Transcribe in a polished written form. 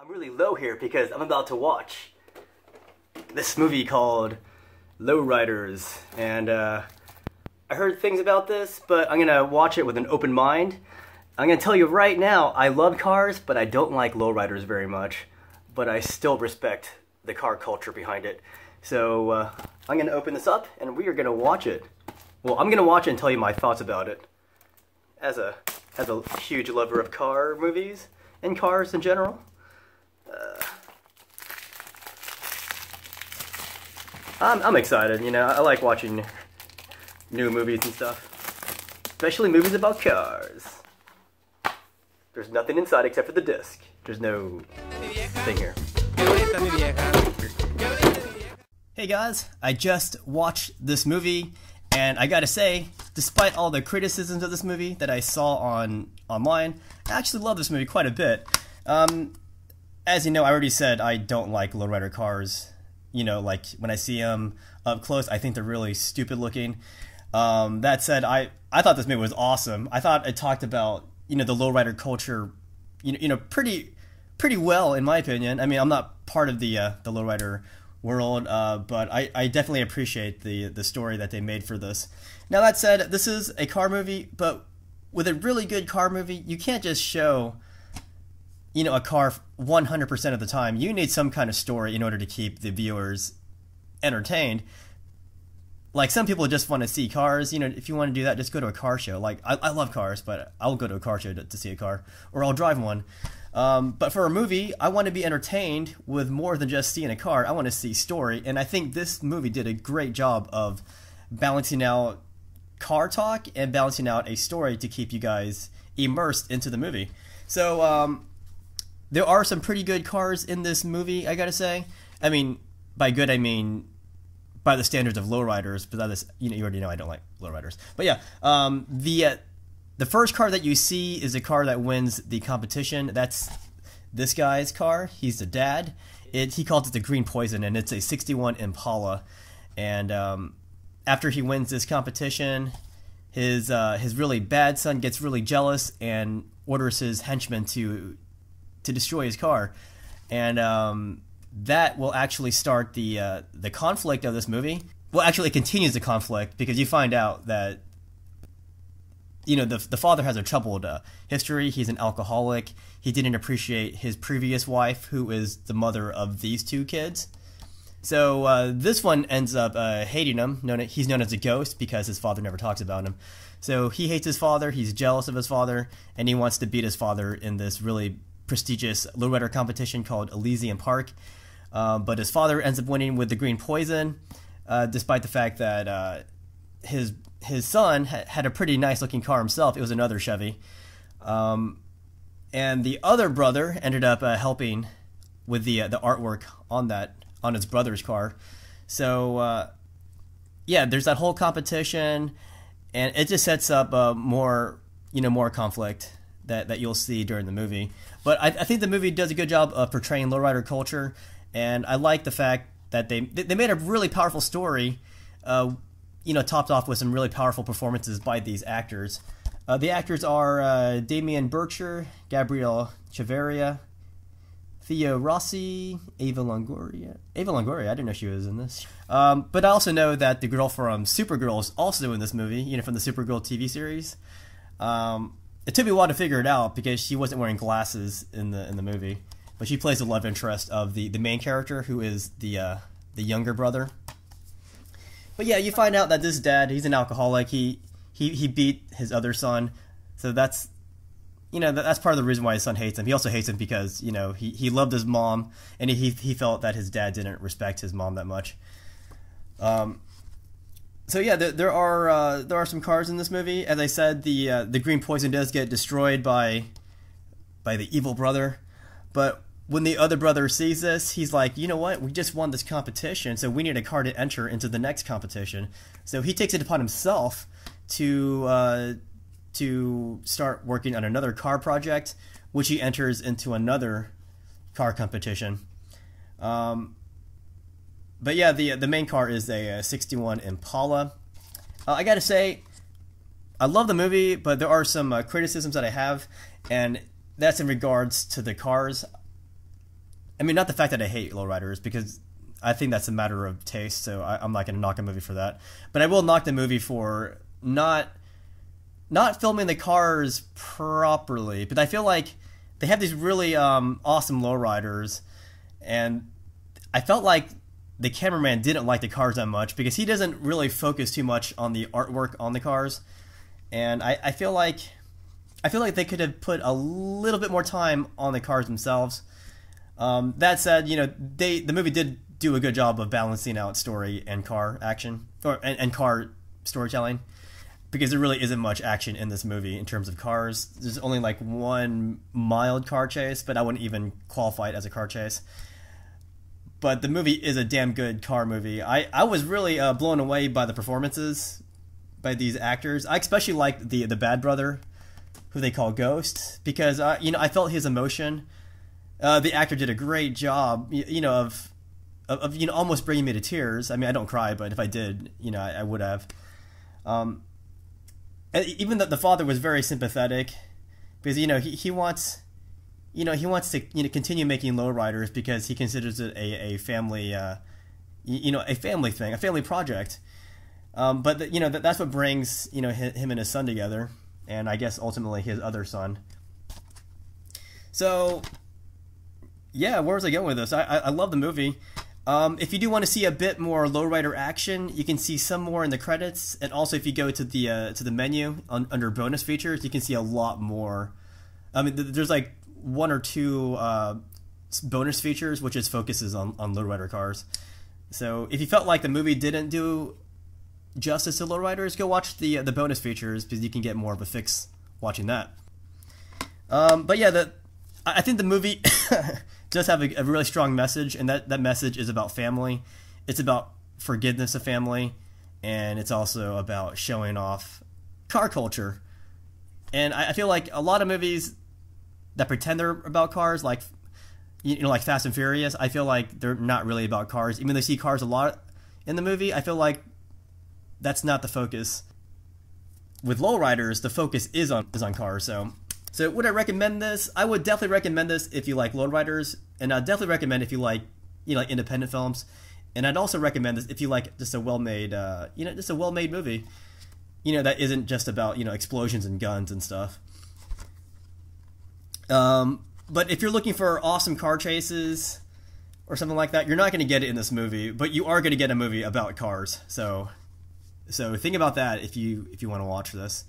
I'm really low here because I'm about to watch this movie called Lowriders, and I heard things about this, but I'm gonna watch it with an open mind. I'm gonna tell you right now, I love cars, but I don't like lowriders very much, but I still respect the car culture behind it. So I'm gonna open this up and we are gonna watch it. Well, I'm gonna watch it and tell you my thoughts about it. As a huge lover of car movies and cars in general. I'm excited, you know, I like watching new movies and stuff. Especially movies about cars. There's nothing inside except for the disc. There's no thing here. Hey guys, I just watched this movie, and I gotta say, despite all the criticisms of this movie that I saw online, I actually love this movie quite a bit. As you know, I already said I don't like lowrider cars. You know, like when I see them up close, I think they're really stupid looking. That said, I thought this movie was awesome. I thought it talked about, you know, the lowrider culture, pretty well in my opinion. I mean, I'm not part of the lowrider world, but I definitely appreciate the story that they made for this. Now that said, this is a car movie, but with a really good car movie, you can't just show, you know, a car 100% of the time. You need some kind of story in order to keep the viewers entertained. Like, some people just want to see cars. You know, if you want to do that, just go to a car show. Like, I love cars, but I'll go to a car show to see a car, or I'll drive one. But for a movie, I want to be entertained with more than just seeing a car. I want to see story, and I think this movie did a great job of balancing out car talk and balancing out a story to keep you guys immersed into the movie. So, there are some pretty good cars in this movie, I gotta say. I mean, by good, I mean by the standards of lowriders, but that is, you know, you already know I don't like lowriders. But yeah, the first car that you see is a car that wins the competition. That's this guy's car. He's the dad. He calls it the Green Poison, and it's a '61 Impala. And after he wins this competition, his really bad son gets really jealous and orders his henchmen to destroy his car, and that will actually start the conflict of this movie. Well, actually, it continues the conflict because you find out that, you know, the father has a troubled history. He's an alcoholic. He didn't appreciate his previous wife, who is the mother of these two kids. So this one ends up hating him. He's known as a ghost because his father never talks about him. So he hates his father. He's jealous of his father, and he wants to beat his father in this really prestigious lowrider competition called Elysian Park. But his father ends up winning with the Green Poison, despite the fact that his son had a pretty nice looking car himself. It was another Chevy. And the other brother ended up helping with the artwork on his brother's car. So yeah, there's that whole competition, and it just sets up more conflict that you'll see during the movie. But I think the movie does a good job of portraying lowrider culture, and I like the fact that they made a really powerful story, topped off with some really powerful performances by these actors. The actors are Damian Bircher, Gabrielle Chavarria, Theo Rossi, Ava Longoria. I didn't know she was in this. But I also know that the girl from Supergirl is also in this movie, you know, from the Supergirl TV series. It took me a while to figure it out because she wasn't wearing glasses in the movie, but she plays the love interest of the main character, who is the younger brother. But yeah, you find out that this dad, he's an alcoholic. He beat his other son, so that's part of the reason why his son hates him. He also hates him because, you know, he loved his mom, and he felt that his dad didn't respect his mom that much. So yeah, there are some cars in this movie. As I said, the Green Poison does get destroyed by the evil brother, but when the other brother sees this, he's like, you know what? We just won this competition, so we need a car to enter into the next competition. So he takes it upon himself to start working on another car project, which he enters into another car competition. But yeah, the main car is a '61 Impala. I gotta say, I love the movie, but there are some criticisms that I have, and that's in regards to the cars. I mean, not the fact that I hate Lowriders, because I think that's a matter of taste, so I'm not going to knock a movie for that. But I will knock the movie for not filming the cars properly. But I feel like they have these really awesome Lowriders, and I felt like the cameraman didn't like the cars that much because he doesn't really focus too much on the artwork on the cars. And I feel like they could have put a little bit more time on the cars themselves. That said, you know, the movie did do a good job of balancing out story and car action, and car storytelling, because there really isn't much action in this movie in terms of cars. There's only like one mild car chase, but I wouldn't even qualify it as a car chase. But the movie is a damn good car movie. I was really blown away by the performances by these actors. I especially liked the bad brother, who they call Ghost, because you know, I felt his emotion. The actor did a great job, you know, of you know, almost bringing me to tears. I mean, I don't cry, but if I did, you know, I would have. And even that the father was very sympathetic, because you know, he wants, you know, to, you know, continue making Lowriders because he considers it a family, you know, a family thing, a family project. But you know, that's what brings, you know, him and his son together, and I guess ultimately his other son. So yeah, where was I going with this? I love the movie. If you do want to see a bit more Lowrider action, you can see some more in the credits, and also if you go to the menu under bonus features, you can see a lot more. I mean, there's like one or two bonus features which just focuses on Lowrider cars. So if you felt like the movie didn't do justice to Lowriders, go watch the bonus features, because you can get more of a fix watching that. But yeah, I think the movie does have a really strong message, and that message is about family. It's about forgiveness of family, and it's also about showing off car culture. And I feel like a lot of movies that pretend they're about cars, like, you know, like Fast and Furious, I feel like they're not really about cars. Even though they see cars a lot in the movie, I feel like that's not the focus. With Lowriders, the focus is on cars. So would I recommend this? I would definitely recommend this if you like Lowriders, and I'd definitely recommend if you like, you know, like independent films, and I'd also recommend this if you like just a well-made, you know, just a well-made movie, you know, that isn't just about, you know, explosions and guns and stuff. But if you're looking for awesome car chases or something like that, you're not going to get it in this movie, but you are going to get a movie about cars. So think about that if you want to watch this.